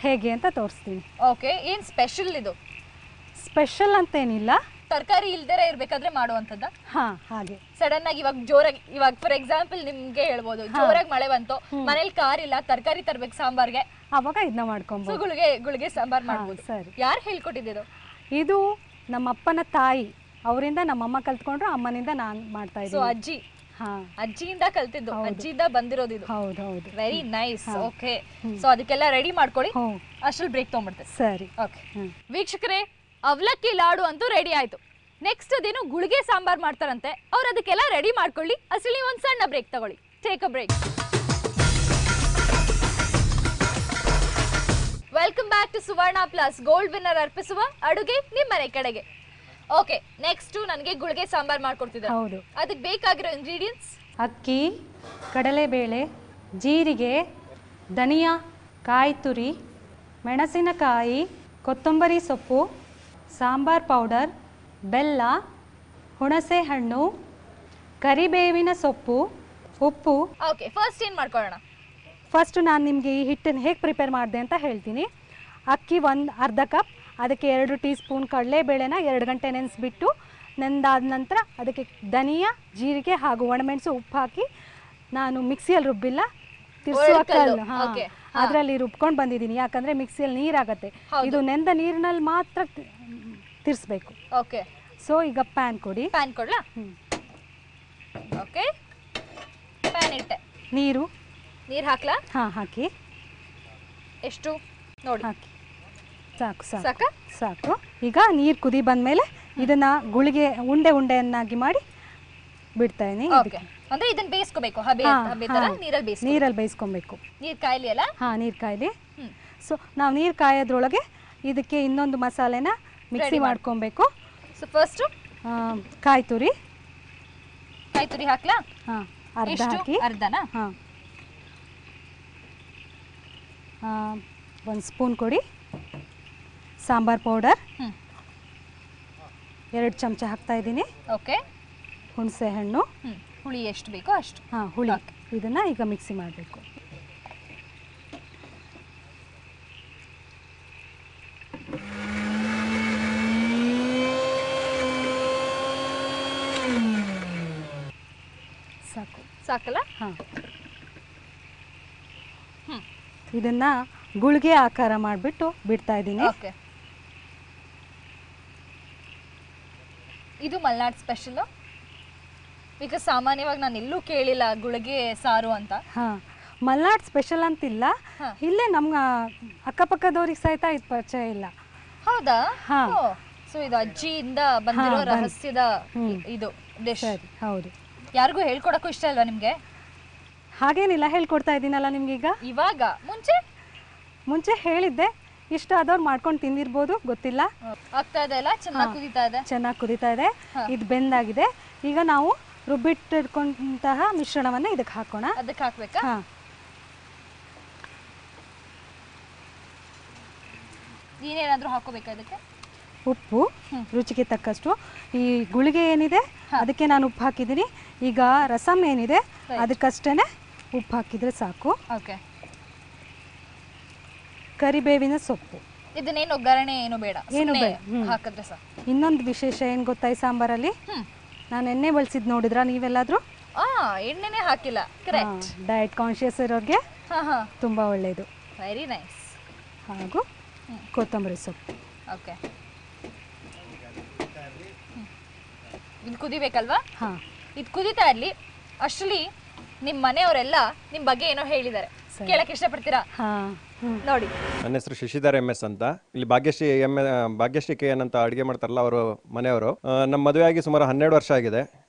ಹೇಗೆ ಅಂತ ತೋರಿಸ್ತೀನಿ. ಓಕೆ, ಏನು ಸ್ಪೆಷಲ್ ಇದು? ಸ್ಪೆಷಲ್ ಅಂತೇನಿಲ್ಲ, ತರಕಾರಿ ಇಲ್ದೇ ಇರ್ಬೇಕಾದ್ರೆ ಮಾಡುವಂತದ್ದ? ಹಾಗೆ ಸಡನ್ ಆಗಿ ಇವಾಗ ಜೋರಾಗಿ, ಇವಾಗ ಫಾರ್ ಎಕ್ಸಾಂಪಲ್ ನಿಮ್ಗೆ ಹೇಳ್ಬೋದು, ಜೋರಾಗಿ ಮಳೆ ಬಂತು, ಮನೇಲಿ ಕಾರ್ ಇಲ್ಲ, ತರಕಾರಿ ತರ್ಬೇಕು ಸಾಂಬಾರ್ಗೆ, ಅವಾಗ ಇದನ್ನ ಮಾಡ್ಕೊಬಹುದು. ಗುಳಿಗೆ ಸಾಂಬಾರ್ ಮಾಡ್ಬೋದು. ಸರಿ, ಯಾರು ಹೇಳ್ಕೊಟ್ಟಿದ್ದು? ಇದು ನಮ್ಮ ಅಪ್ಪನ ತಾಯಿ, ಅವರಿಂದ ನಮ್ಮಮ್ಮ ಕಲ್ತ್ಕೊಂಡ್ರು, ಅಮ್ಮನಿಂದ ನಾನು ಮಾಡ್ತಾ ಇದ್ದೀನಿ. ಸೊ ಅಜ್ಜಿಯಿಂದ ಕಲ್ತಿದ್ದು, ಅಜ್ಜಿಯಿಂದ ಬಂದಿರೋದು ಇದು. ಹೌದು ಹೌದು, ವೆರಿ ನೈಸ್. ಓಕೆ, ಸೊ ಅದಕ್ಕೆಲ್ಲ ರೆಡಿ ಮಾಡ್ಕೊಳ್ಳಿ, ಅಷ್ಟ್ರಲ್ಲಿ ಬ್ರೇಕ್ ತಗೊಂಡ್ಬಿಡ್ತೇವೆ. ಸರಿ, ಓಕೆ ವೀಕ್ಷಕರೇ, ಅವಲಕ್ಕಿ ಲಾಡು ಅಂತೂ ರೆಡಿ ಆಯ್ತು. ನೆಕ್ಸ್ಟ್ ಅದೇನು ಗುಳಿಗೆ ಸಾಂಬಾರ್ ಮಾಡ್ತಾರಂತೆ, ಅವ್ರು ಅದಕ್ಕೆಲ್ಲ ರೆಡಿ ಮಾಡ್ಕೊಳ್ಳಿ. ಅಸಲಿ ಒಂದು ಸಣ್ಣ ಬ್ರೇಕ್ ತಗೊಳ್ಳಿ. Take a break. Welcome back to Suvarna plus, gold winner ಅರ್ಪಿಸುವ ಅಡುಗೆ ನಿಮ್ಮನೆ ಕಡೆಗೆ. ಓಕೆ, ನೆಕ್ಸ್ಟ್ ನನಗೆ ಗುಳಿಗೆ ಸಾಂಬಾರ್ ಮಾಡ್ಕೊಡ್ತಿದ್ದಾರೆ. ಹೌದು, ಅದಕ್ಕೆ ಬೇಕಾಗಿರೋ ಇಂಗ್ರೀಡಿಯೆಂಟ್ಸ್: ಅಕ್ಕಿ, ಕಡಲೆಬೇಳೆ, ಜೀರಿಗೆ, ಧನಿಯಾ, ಕಾಯಿ ತುರಿ, ಮೆಣಸಿನಕಾಯಿ, ಕೊತ್ತಂಬರಿ ಸೊಪ್ಪು, ಸಾಂಬಾರ್ ಪೌಡರ್, ಬೆಲ್ಲ, ಹುಣಸೆ ಹಣ್ಣು, ಕರಿಬೇವಿನ ಸೊಪ್ಪು, ಉಪ್ಪು. ಓಕೆ, ಫಸ್ಟ್ ಏನು ಮಾಡ್ಕೊಳ್ಳೋಣ? ಫಸ್ಟ್ ನಾನು ನಿಮಗೆ ಈ ಹಿಟ್ಟನ್ನು ಹೇಗೆ ಪ್ರಿಪೇರ್ ಮಾಡಿದೆ ಅಂತ ಹೇಳ್ತೀನಿ. ಅಕ್ಕಿ ಅರ್ಧ ಕಪ್, ಅದಕ್ಕೆ 2 ಟೀ ಸ್ಪೂನ್ ಕಡಲೆಬೇಳೆನ 2 ಗಂಟೆ ನೆನೆಸ್ಬಿಟ್ಟು, ನೆಂದಾದ ನಂತರ ಅದಕ್ಕೆ ಧನಿಯಾ, ಜೀರಿಗೆ ಹಾಗೂ ಒಣಮೆಣಸು, ಉಪ್ಪು ಹಾಕಿ ನಾನು ಮಿಕ್ಸಿಯಲ್ಲಿ ರುಬ್ಬಿಲ್ಲ, ತಿರ್ಸುವ ಕಲ್ಲು ಅದರಲ್ಲಿ ರುಬ್ಕೊಂಡು ಬಂದಿದ್ದೀನಿ. ಯಾಕಂದರೆ ಮಿಕ್ಸಿಯಲ್ಲಿ ನೀರಾಗತ್ತೆ, ಇದು ನೆಂದ ನೀರಿನಲ್ಲಿ ಮಾತ್ರ ತಿರ್ಸ್ಬೇಕು. ಓಕೆ, ಸೊ ಈಗ ಪ್ಯಾನ್ ಕೊಡಿ. ಪ್ಯಾನ್ ಕೊಡ್ಲಾ? ಓಕೆ, ಪ್ಯಾನ್ ಇಟ್ಟೆ. ನೀರು ಹಾಕ್ಲಾ? ಹಾಕಿ. ಎಷ್ಟು ನೋಡಿ, ಹಾಕಿ. ಸಾಕು ಸಾಕು ಸಾಕು ಸಾಕು. ಈಗ ನೀರು ಕುದಿ ಬಂದಮೇಲೆ ಇದನ್ನ ಗುಳಿಗೆ ಉಂಡೆಯನ್ನಾಗಿ ಮಾಡಿ ಬಿಡ್ತಾ ಇದೀನಿ. ಅಂದ್ರೆ ಇದನ್ನ ಬೇಯಿಸ್ಕೋಬೇಕು, ನೀರಲ್ಲಿ ಬೇಯಿಸ್ಕೊಬೇಕು. ನೀರು ಕಾಯ್ಲಿ ಅಲ್ಲ? ನೀರು ಕಾಯ್ಲಿ. ಸೊ ನಾವು ನೀರು ಕಾಯೋದ್ರೊಳಗೆ ಇದಕ್ಕೆ ಇನ್ನೊಂದು ಮಸಾಲೆನ ಮಿಕ್ಸಿ ಮಾಡ್ಕೊಬೇಕು. ಸೊ ಫಸ್ಟ್ ಕಾಯಿ ತುರಿ, ಕಾಯಿ ತುರಿ ಹಾಕ್ಲಾ? ಹಾಂ, ಅರ್ಧ ಎಷ್ಟು? ಹಾಕಿ. ಅರ್ಧನಾ? ಹಾಂ, 1 ಸ್ಪೂನ್ ಕೊಡಿ. ಸಾಂಬಾರ್ ಪೌಡರ್ 2 ಚಮಚ ಹಾಕ್ತಾ ಇದ್ದೀನಿ. ಓಕೆ. ಹುಣಸೆ ಹಣ್ಣು, ಹುಳಿ ಎಷ್ಟು ಬೇಕೋ ಅಷ್ಟು. ಹಾಂ, ಹುಳಿ. ಇದನ್ನು ಈಗ ಮಿಕ್ಸಿ ಮಾಡಬೇಕು. ಸಾಕು. ಸಾಕಲ್ಲ? ಹಾಂ, ಇದನ್ನು ಗುಳಿಗೆ ಆಕಾರ ಮಾಡಿಬಿಟ್ಟು ಬಿಡ್ತಾ ಇದ್ದೀನಿ. ಓಕೆ. ಇದು ಮಲ್ನಾಡ್ ಸ್ಪೆಷಲ್ ಬಿಕಾಸ್ ಸಾಮಾನ್ಯವಾಗಿ ನಾನು ಎಲ್ಲೂ ಕೇಳಿಲ್ಲ ಗುಳಿಗೆ ಸಾರು ಅಂತ. ಹಾಂ, ಮಲ್ನಾಡ್ ಸ್ಪೆಷಲ್ ಅಂತಿಲ್ಲ, ಇಲ್ಲೇ ನಮ್ಮ ಅಕ್ಕಪಕ್ಕದವ್ರಿಗೆ ಸಹಿತ ಇದು ಪರಿಚಯ ಇಲ್ಲ. ಹೌದಾ? ಹಾಂ. ಸೊ ಇದು ಅಜ್ಜಿಯಿಂದ ಬಂದಿರೋ ರಹಸ್ಯದ ಇದು ಡಿಶ್. ಸರಿ, ಹೌದು. ಯಾರಿಗೂ ಹೇಳ್ಕೊಡಕ್ಕೂ ಇಷ್ಟ ಅಲ್ವಾ ನಿಮಗೆ? ಹಾಗೇನಿಲ್ಲ, ಹೇಳ್ಕೊಡ್ತಾ ಇದ್ದೀನಲ್ಲ ನಿಮ್ಗೀಗ. ಇವಾಗ ಮುಂಚೆ ಹೇಳಿದ್ದೆ, ಇಷ್ಟ ಆದವ್ರು ಮಾಡ್ಕೊಂಡು ತಿಂದಿರ್ಬೋದು, ಗೊತ್ತಿಲ್ಲ. ಆಗ್ತಾ ಇದೆ ಅಲ್ಲ? ಚೆನ್ನಾಗಿ ಕುದೀತಾ ಇದೆ. ಚೆನ್ನಾಗಿ ಕುದೀತಾ ಇದೆ. ಇದು ಬೆಂದಾಗಿದೆ. ಈಗ ನಾವು ರುಬ್ಬಿಟ್ಟಿಟ್ಕೊಂತಹ ಮಿಶ್ರಣವನ್ನು ಇದಕ್ಕೆ ಹಾಕೋಣ. ಅದಕ್ಕೆ ಹಾಕ್ಬೇಕಾ? ಹಾಂ. ನೀನೇನಾದ್ರೂ ಹಾಕೋಬೇಕಾ ಇದಕ್ಕೆ? ಉಪ್ಪು ರುಚಿಗೆ ತಕ್ಕಷ್ಟು. ಈ ಗುಳಿಗೆ ಏನಿದೆ ಅದಕ್ಕೆ ನಾನು ಉಪ್ಪು ಹಾಕಿದ್ದೀನಿ. ಈಗ ರಸಮ್ ಏನಿದೆ ಅದಕ್ಕಷ್ಟೇ ಉಪ್ಪು ಹಾಕಿದರೆ ಸಾಕು. ಓಕೆ. ಕರಿಬೇವಿನ ಸೊಪ್ಪು. ಇದನ್ನೇನು ಒಗ್ಗರಣೆ ಏನು ಬೇಡ, ಏನು ಬೇಡ, ಹಾಕಿದ್ರೆ ಸಾಕು. ಇನ್ನೊಂದು ವಿಶೇಷ ಏನು ಗೊತ್ತಾ ಈ ಸಾಂಬಾರಲ್ಲಿ? ನಾನು ಎಣ್ಣೆ ಬಳಸಿದ್ದು ನೋಡಿದ್ರಾ ನೀವೆಲ್ಲಾದರೂ? ಎಣ್ಣೆನೇ ಹಾಕಿಲ್ಲ. ಕರೆಕ್ಟ್. ಡಯಟ್ ಕಾನ್ಶಿಯಸ್ ಇರೋರಿಗೆ ತುಂಬ ಒಳ್ಳೆಯದು. Very nice. ಹಾಗೂ ಕೊತ್ತಂಬರಿ ಸೊಪ್ಪು. ಓಕೆ. ಇದು ಕುದಿಬೇಕಲ್ವಾ? ಹಾಂ, ಇದು ಕುದೀತಾ ಇರಲಿ. ಅಷ್ಟರಲ್ಲಿ ನಿಮ್ಮ ಮನೆಯವರೆಲ್ಲ ನಿಮ್ಮ ಬಗ್ಗೆ ಏನೋ ಹೇಳಿದ್ದಾರೆ, ಕೇಳಕ್ಕೆ ಇಷ್ಟಪಡ್ತೀರಾ? ನೋಡಿ. ನನ್ನ ಹೆಸರು ಶಶಿಧರ್ MS ಅಂತ. ಇಲ್ಲಿ ಭಾಗ್ಯಶ್ರೀ KN ಅಂತ ಅಡುಗೆ ಮಾಡ್ತಾರಲ್ಲ ಅವರು ಮನೆಯವರು. ನಮ್ಮ ಮದುವೆ ಆಗಿ ಸುಮಾರು 12 ವರ್ಷ ಆಗಿದೆ.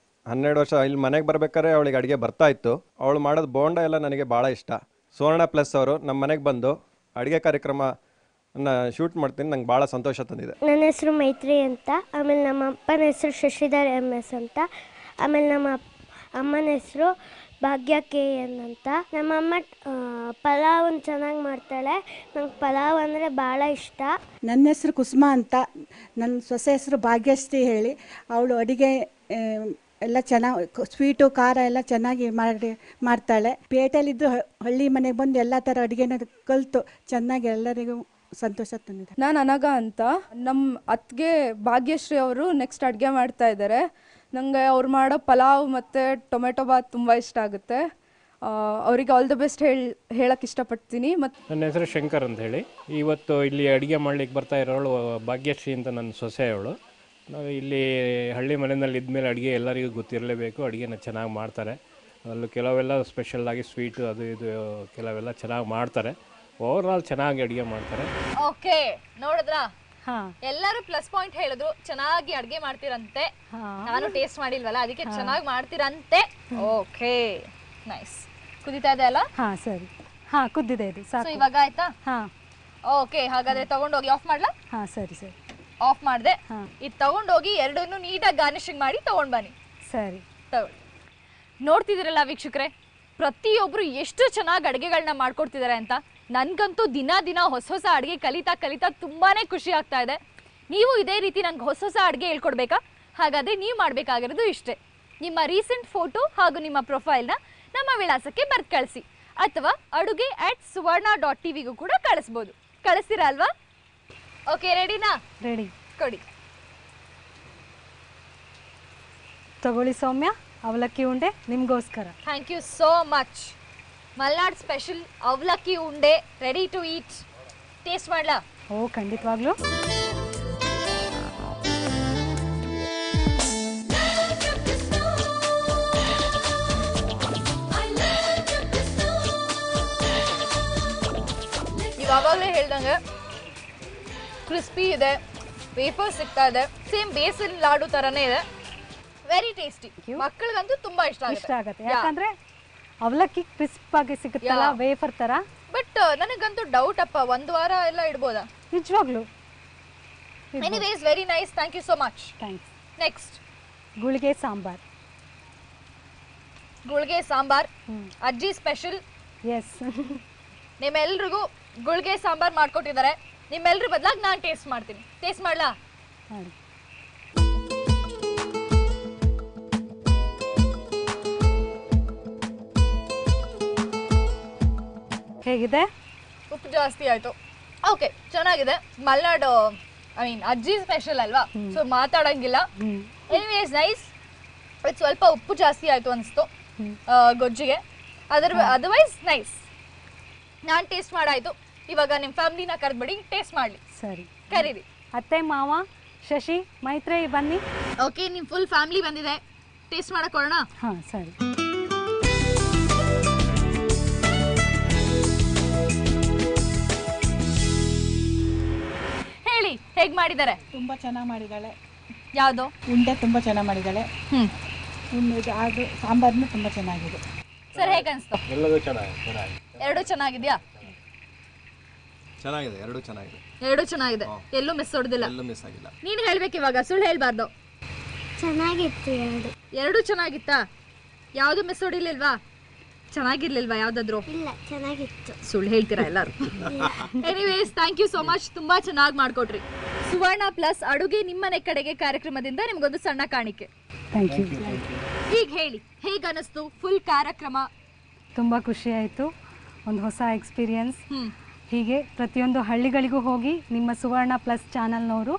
12 ವರ್ಷ ಇಲ್ಲಿ ಮನೆಗೆ ಬರ್ಬೇಕಾದ್ರೆ ಅವಳಿಗೆ ಅಡುಗೆ ಬರ್ತಾ ಇತ್ತು. ಅವಳು ಮಾಡೋದು ಬೋಂಡ ಎಲ್ಲ ನನಗೆ ಭಾಳ ಇಷ್ಟ. ಸುವರ್ಣ ಪ್ಲಸ್ ಅವರು ನಮ್ಮ ಮನೆಗೆ ಬಂದು ಅಡುಗೆ ಕಾರ್ಯಕ್ರಮ ಶೂಟ್ ಮಾಡ್ತೀನಿ, ನಂಗೆ ಭಾಳ ಸಂತೋಷ ತಂದಿದೆ. ನನ್ನ ಹೆಸರು ಮೈತ್ರಿ ಅಂತ. ಆಮೇಲೆ ನಮ್ಮ ಅಪ್ಪನ ಹೆಸರು ಶಶಿಧರ್ MS ಅಂತ. ಆಮೇಲೆ ನಮ್ಮ ಅಮ್ಮನ ಹೆಸರು ಭಾಗ್ಯ KN ಅಂತ. ನಮ್ಮಮ್ಮ ಪಲಾವನ್ನು ಚೆನ್ನಾಗಿ ಮಾಡ್ತಾಳೆ. ನಂಗೆ ಪಲಾವ್ ಅಂದರೆ ಭಾಳ ಇಷ್ಟ. ನನ್ನ ಹೆಸರು ಕುಸುಮಾ ಅಂತ. ನನ್ನ ಸೊಸೆ ಹೆಸರು ಭಾಗ್ಯಶ್ರೀ ಹೇಳಿ. ಅವಳು ಅಡುಗೆ ಎಲ್ಲ ಚೆನ್ನಾಗಿ, ಸ್ವೀಟು ಖಾರ ಎಲ್ಲ ಚೆನ್ನಾಗಿ ಮಾಡ್ತಾಳೆ. ಪೇಟೆಯಲ್ಲಿದ್ದು ಹಳ್ಳಿ ಮನೆಗೆ ಬಂದು ಎಲ್ಲ ಥರ ಅಡುಗೆನ ಕಲಿತು ಚೆನ್ನಾಗಿ ಎಲ್ಲರಿಗೂ ಸಂತೋಷ ತಂದಿದೆ. ನಾನು ಅನಗ ಅಂತ. ನಮ್ಮ ಅತ್ತಿಗೆ ಭಾಗ್ಯಶ್ರೀ ಅವರು ನೆಕ್ಸ್ಟ್ ಅಡುಗೆ ಮಾಡ್ತಾ ಇದ್ದಾರೆ. ನನಗೆ ಅವ್ರು ಮಾಡೋ ಪಲಾವ್ ಮತ್ತು ಟೊಮೆಟೊ ಬಾತ್ ತುಂಬ ಇಷ್ಟ ಆಗುತ್ತೆ. ಅವರಿಗೆ ಆಲ್ ದ ಬೆಸ್ಟ್ ಹೇಳಕ್ಕೆ ಇಷ್ಟಪಡ್ತೀನಿ. ಮತ್ತು ನನ್ನ ಹೆಸರು ಶಂಕರ್ ಅಂತ ಹೇಳಿ. ಇವತ್ತು ಇಲ್ಲಿ ಅಡುಗೆ ಮಾಡ್ಲಿಕ್ಕೆ ಬರ್ತಾ ಇರೋಳು ಭಾಗ್ಯಶ್ರೀ ಅಂತ ನನ್ನ ಸೊಸೆಯವಳು. ನಾವು ಇಲ್ಲಿ ಹಳ್ಳಿ ಮನೆಯಲ್ಲಿ ಇದ್ಮೇಲೆ ಅಡುಗೆ ಎಲ್ಲರಿಗೂ ಗೊತ್ತಿರಲೇಬೇಕು. ಅಡುಗೆನ ಚೆನ್ನಾಗಿ ಮಾಡ್ತಾರೆ. ಅಲ್ಲೂ ಕೆಲವೆಲ್ಲ ಸ್ಪೆಷಲ್ಲಾಗಿ ಸ್ವೀಟು ಅದು ಇದು ಕೆಲವೆಲ್ಲ ಚೆನ್ನಾಗಿ ಮಾಡ್ತಾರೆ. ಓವರಾಲ್ ಚೆನ್ನಾಗಿ ಅಡುಗೆ ಮಾಡ್ತಾರೆ. ಓಕೆ, ನೋಡಿದ್ರಾ? ಎಲ್ಲರೂ ಪ್ಲಸ್ ಪಾಯಿಂಟ್ ಹೇಳಿದ್ರು, ಚೆನ್ನಾಗಿ ಅಡುಗೆ ಮಾಡ್ತೀರಂತೆ. ನಾನು ಟೇಸ್ಟ್ ಮಾಡಿಲ್ವಲ್ಲ, ಅದಕ್ಕೆ ಚೆನ್ನಾಗಿ ಮಾಡ್ತೀರಂತೆ. Okay, nice. ಕುದೀತಾ ಇದೆ ಅಲ್ಲ? ಹಾಂ, ಸರಿ. ಹಾಂ, ಕುದ್ದಿದೆ ಇದು ಸಾಕು. ಇವಾಗ ಆಯ್ತಾ? ಹಾಂ. ಓಕೆ, ಹಾಗಾದ್ರೆ ತಗೊಂಡೋಗಿ ಆಫ್ ಮಾಡ್ಲಾ? ಹಾಂ, ಸರಿ ಸರಿ. ಆಫ್ ಮಾಡಿದೆ. ಇದು ತಗೊಂಡೋಗಿ ಎರಡನ್ನೂ ನೀಟಾಗಿ ಗಾರ್ನಿಶಿಂಗ್ ಮಾಡಿ ತಗೊಂಡು ಬನ್ನಿ. ಸರಿ, ತಗೊಳ್ಳಿ. ನೋಡ್ತಿದ್ದೀರಲ್ಲ ವೀಕ್ಷಕರೇ, ಪ್ರತಿಯೊಬ್ಬರು ಎಷ್ಟು ಚೆನ್ನಾಗಿ ಅಡುಗೆಗಳನ್ನ ಮಾಡ್ಕೊಡ್ತಿದ್ದಾರೆ ಅಂತ. ನನಗಂತೂ ದಿನ ದಿನ ಹೊಸ ಹೊಸ ಅಡುಗೆ ಕಲಿತಾ ತುಂಬಾ ಖುಷಿ ಆಗ್ತಾ ಇದೆ. ನೀವು ಇದೇ ರೀತಿ ನನಗೆ ಹೊಸ ಹೊಸ ಅಡುಗೆ ಹೇಳ್ಕೊಡ್ಬೇಕಾ? ಹಾಗಾದರೆ ನೀವು ಮಾಡಬೇಕಾಗಿರೋದು ಇಷ್ಟೇ. ನಿಮ್ಮ ರೀಸೆಂಟ್ ಫೋಟೋ ಹಾಗೂ ನಿಮ್ಮ ಪ್ರೊಫೈಲ್ನ ನಮ್ಮ ವಿಳಾಸಕ್ಕೆ ಬರ್ದು ಕಳಿಸಿ, ಅಥವಾ aduge@suvarna.tvಗೂ ಕೂಡ ಕಳಿಸ್ಬೋದು. ಕಳಿಸ್ತೀರಾ ಅಲ್ವಾ? ಓಕೆ, ರೆಡಿನಾ? ರೆಡಿ. ಕೊಡಿ. ತಗೊಳ್ಳಿ ಸೌಮ್ಯ, ಅವಲಕ್ಕಿ ಉಂಡೆ ನಿಮಗೋಸ್ಕರ. Thank you so much. Malnad special ಅವಲಕ್ಕಿ ಉಂಡೆ ರೆಡಿ ಟು ಈಟ್. ಟೇಸ್ಟ್ ಮಾಡ್ಲಾ? ಓ, ಖಂಡಿತವಾಗ್ಲೂ. ಇವಾಗಲೇ ಹೇಳ್ದಂಗೆ ಕ್ರಿಸ್ಪಿ ಇದೆ, ವೇಫರ್ ಸಿಗ್ತಾ ಇದೆ, ಸೇಮ್ ಬೇಸಿನ್ ಲಾಡು ಥರನೇ ಇದೆ. Very tasty. ಮಕ್ಕಳಿಗಂತೂ ತುಂಬಾ ಇಷ್ಟ ಆಗುತ್ತೆ. ಯಾಕಂದ್ರೆ ಅವಲಕ್ಕಿ ಕ್ರಿಸ್ಪ್ ಆಗಿ ಸಿಗುತ್ತಲ್ಲ, ವೇಫರ್ ತರ. ಬಟ್ ನನಗಂತೂ ಡೌಟ್ ಅಪ್ಪ, 1 ವಾರ ಎಲ್ಲ ಇಡ್ಬೋದಾ? ನಿಜವಾಗ್ಲೂ. Anyways very nice. Thank you so much. Thanks. Next ಗುಳಿಗೆ ಸಾಂಬಾರ್. ಗುಳ್ಗೆ ಸಾಂಬಾರ್ ಅಜ್ಜಿ ಸ್ಪೆಷಲ್. ಎಸ್. ನಿಮ್ಮೆಲ್ರಿಗೂ ಗುಳ್ಗೆ ಸಾಂಬಾರ್ ಮಾಡ್ಕೊಟ್ಟಿದ್ದಾರೆ. ನಿಮ್ಮೆಲ್ರ ಬದಲಾಗಿ ನಾನು ಟೇಸ್ಟ್ ಮಾಡ್ತೀನಿ. ಟೇಸ್ಟ್ ಮಾಡ್ಲಾ? ಮಾಡಿ. ಹೇಗಿದೆ? ಉಪ್ಪು ಜಾಸ್ತಿ ಆಯ್ತು. ಓಕೆ, ಚೆನ್ನಾಗಿದೆ. ಮಲ್ನಾಡು ಐ ಮೀನ್ ಅಜ್ಜಿ ಸ್ಪೆಷಲ್ ಅಲ್ವಾ, ಸೊ ಮಾತಾಡಂಗಿಲ್ಲ. Anyways nice. ಇದು ಸ್ವಲ್ಪ ಉಪ್ಪು ಜಾಸ್ತಿ ಆಯ್ತು ಅನಿಸ್ತು ಗೊಜ್ಜಿಗೆ. Otherwise nice. ನಾನು ಟೇಸ್ಟ್ ಮಾಡಾಯ್ತು. ಇವಾಗ ನಿಮ್ಮ ಫ್ಯಾಮಿಲಿನ ಕರೆದ್ಬಿಡಿ ಟೇಸ್ಟ್ ಮಾಡಲಿ. ಸರಿ, ಕರೀರಿ. ಅತ್ತೆ, ಮಾವ, ಶಶಿ, ಮೈತ್ರೇಯಿ ಬನ್ನಿ. ಓಕೆ, ನಿಮ್ಮ ಫುಲ್ ಫ್ಯಾಮಿಲಿ ಬಂದಿದೆ. ಟೇಸ್ಟ್ ಮಾಡಕ್ಕೋಣ. ಹಾಂ ಸರಿ. ಹೇಳಿ, ಹೇಗೆ ಮಾಡಿದ್ದಾರೆ? ತುಂಬ ಚೆನ್ನಾಗಿ ಮಾಡಿದ್ದಾಳೆ. ಯಾವುದು? ಉಂಡೆ ತುಂಬ ಚೆನ್ನಾಗಿ ಮಾಡಿದ್ದಾಳೆ. ಅದು ಸಾಂಬಾರನ್ನು ತುಂಬ ಚೆನ್ನಾಗಿದೆ. ಸರ್ ಹೇಗೆ ಅನಿಸ್ತು? ಎಲ್ಲದೂ ಚೆನ್ನಾಗಿದೆ. ಎರಡು ಚೆನ್ನಾಗಿದೆಯಾ? ಚೆನ್ನಾಗಿದೆ, ಎರಡು ಚೆನ್ನಾಗಿದೆ. ಎರಡು ಚೆನ್ನಾಗಿದೆ, ಎಲ್ಲೂ ಮಿಸ್ ಹೊಡೆದಿಲ್ಲ. ಎಲ್ಲೂ ಮಿಸ್ ಆಗಿಲ್ಲ. ನೀನು ಹೇಳ್ಬೇಕು ಇವಾಗ, ಸುಳ್ಳು ಹೇಳ್ಬಾರ್ದು. ಚೆನ್ನಾಗಿತ್ತು ಎರಡು ಚೆನ್ನಾಗಿತ್ತಾ? ಯಾವುದು ಮಿಸ್ ಹೊಡಿಲಿಲ್ವಾ? ಚೆನ್ನಾಗಿರ್ಲಿಲ್ವಾ ಯಾವ್ದಾದ್ರು? ಇಲ್ಲ, ಚೆನ್ನಾಗಿತ್ತು. ಸುಳ್ಳು ಹೇಳ್ತೀರಾ ಎಲ್ಲರೂ. Anyways thank you so much, ತುಂಬಾ ಚೆನ್ನಾಗಿ ಮಾಡ್ಕೊಟ್ರಿ. ಸುವರ್ಣ ಪ್ಲಸ್ ಅಡುಗೆ ನಿಮ್ಮನೆ ಕಡೆಗೆ ಕಾರ್ಯಕ್ರಮದಿಂದ ನಿಮ್ಗೊಂದು ಸಣ್ಣ ಕಾಣಿಕೆ. Thank you. ಈಗ ಹೇಳಿ, ಹೇಗೆ ಅನಿಸ್ತು ಫುಲ್ ಕಾರ್ಯಕ್ರಮ? ತುಂಬ ಖುಷಿ ಆಯಿತು, ಒಂದು ಹೊಸ ಎಕ್ಸ್ಪೀರಿಯನ್ಸ್. ಹೀಗೆ ಪ್ರತಿಯೊಂದು ಹಳ್ಳಿಗಳಿಗೂ ಹೋಗಿ ನಿಮ್ಮ ಸುವರ್ಣ ಪ್ಲಸ್ ಚಾನಲ್ನವರು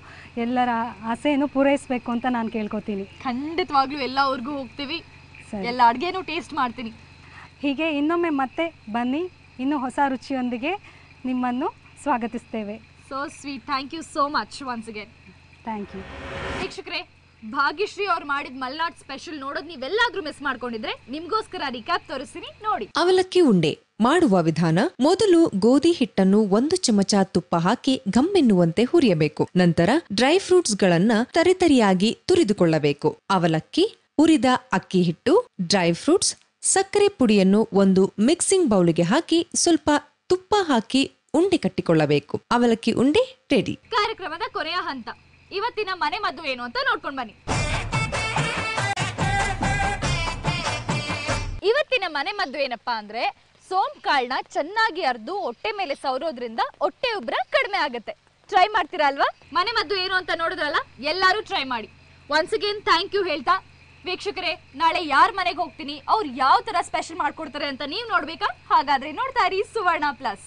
ಎಲ್ಲರ ಆಸೆಯನ್ನು ಪೂರೈಸಬೇಕು ಅಂತ ನಾನು ಕೇಳ್ಕೊತೀನಿ. ಖಂಡಿತವಾಗ್ಲೂ ಎಲ್ಲ ಊರಿಗೂ ಹೋಗ್ತೀವಿ, ಎಲ್ಲ ಅಡುಗೆನೂ ಟೇಸ್ಟ್ ಮಾಡ್ತೀನಿ. ಹೀಗೆ ಇನ್ನೊಮ್ಮೆ ಮತ್ತೆ ಬನ್ನಿ, ಇನ್ನೂ ಹೊಸ ರುಚಿಯೊಂದಿಗೆ ನಿಮ್ಮನ್ನು ಸ್ವಾಗತಿಸ್ತೇವೆ. So sweet. Thank you so much once again. Thank you. ವೀಕ್ಷಕರೇ, ಭಾಗ್ಯಶ್ರೀ ಅವ್ರು ಮಾಡಿದ ಮಲ್ನಾಡ್ ಸ್ಪೆಷಲ್ ನೋಡೋದು ನೀವೆಲ್ಲಾದ್ರೂ ಮಿಸ್ ಮಾಡ್ಕೊಂಡಿದ್ರೆ ನಿಮ್ಗೋಸ್ಕರ ರಿಕ್ಯಾಪ್ ತೋರಿಸ್ತೀನಿ ನೋಡಿ. ಅವಲಕ್ಕಿ ಉಂಡೆ ಮಾಡುವ ವಿಧಾನ: ಮೊದಲು ಗೋಧಿ ಹಿಟ್ಟನ್ನು 1 ಚಮಚ ತುಪ್ಪ ಹಾಕಿ ಘಮ್ಮೆನ್ನುವಂತೆ ಹುರಿಯಬೇಕು. ನಂತರ ಡ್ರೈ ಫ್ರೂಟ್ಸ್ ಗಳನ್ನ ತರಿತರಿಯಾಗಿ ತುರಿದುಕೊಳ್ಳಬೇಕು. ಅವಲಕ್ಕಿ, ಹುರಿದ ಅಕ್ಕಿ ಹಿಟ್ಟು, ಡ್ರೈ ಫ್ರೂಟ್ಸ್, ಸಕ್ಕರೆ ಪುಡಿಯನ್ನು ಒಂದು ಮಿಕ್ಸಿಂಗ್ ಬೌಲಿಗೆ ಹಾಕಿ ಸ್ವಲ್ಪ ತುಪ್ಪ ಹಾಕಿ ಉಂಡೆ ಕಟ್ಟಿಕೊಳ್ಳಬೇಕು. ಅವಲಕ್ಕಿ ಉಂಡೆ ರೆಡಿ. ಕಾರ್ಯಕ್ರಮದ ಕೊನೆಯ ಹಂತ, ಇವತ್ತಿನ ಮನೆ ಮದ್ದು ಏನು ಅಂತ ನೋಡ್ಕೊಂಡ್ ಬನ್ನಿ. ಇವತ್ತಿನ ಮನೆ ಮದ್ದು ಏನಪ್ಪಾ ಅಂದ್ರೆ, ಸೋಂಪು ಕಾಳನ್ನ ಚೆನ್ನಾಗಿ ಅರ್ದು ಹೊಟ್ಟೆ ಮೇಲೆ ಸವರೋದ್ರಿಂದ ಹೊಟ್ಟೆ ಉಬ್ರ ಕಡಿಮೆ ಆಗುತ್ತೆ. ಟ್ರೈ ಮಾಡ್ತೀರಾ ಅಲ್ವಾ? ಮನೆ ಮದ್ದು ಏನು ಅಂತ ನೋಡಿದ್ರಲ್ಲ, ಎಲ್ಲರೂ ಟ್ರೈ ಮಾಡಿ. ಒನ್ಸ್ ಅಗೇನ್ ಥ್ಯಾಂಕ್ ಯು ಹೇಳ್ತಾ, ವೀಕ್ಷಕರೇ, ನಾಳೆ ಯಾರ ಮನೆಗೆ ಹೋಗ್ತೀನಿ, ಅವ್ರು ಯಾವ ತರ ಸ್ಪೆಷಲ್ ಮಾಡ್ಕೊಡ್ತಾರೆ ಅಂತ ನೀವು ನೋಡ್ಬೇಕಾ? ಹಾಗಾದ್ರೆ ನೋಡ್ತಾ ಇರಿ ಸುವರ್ಣ ಪ್ಲಸ್.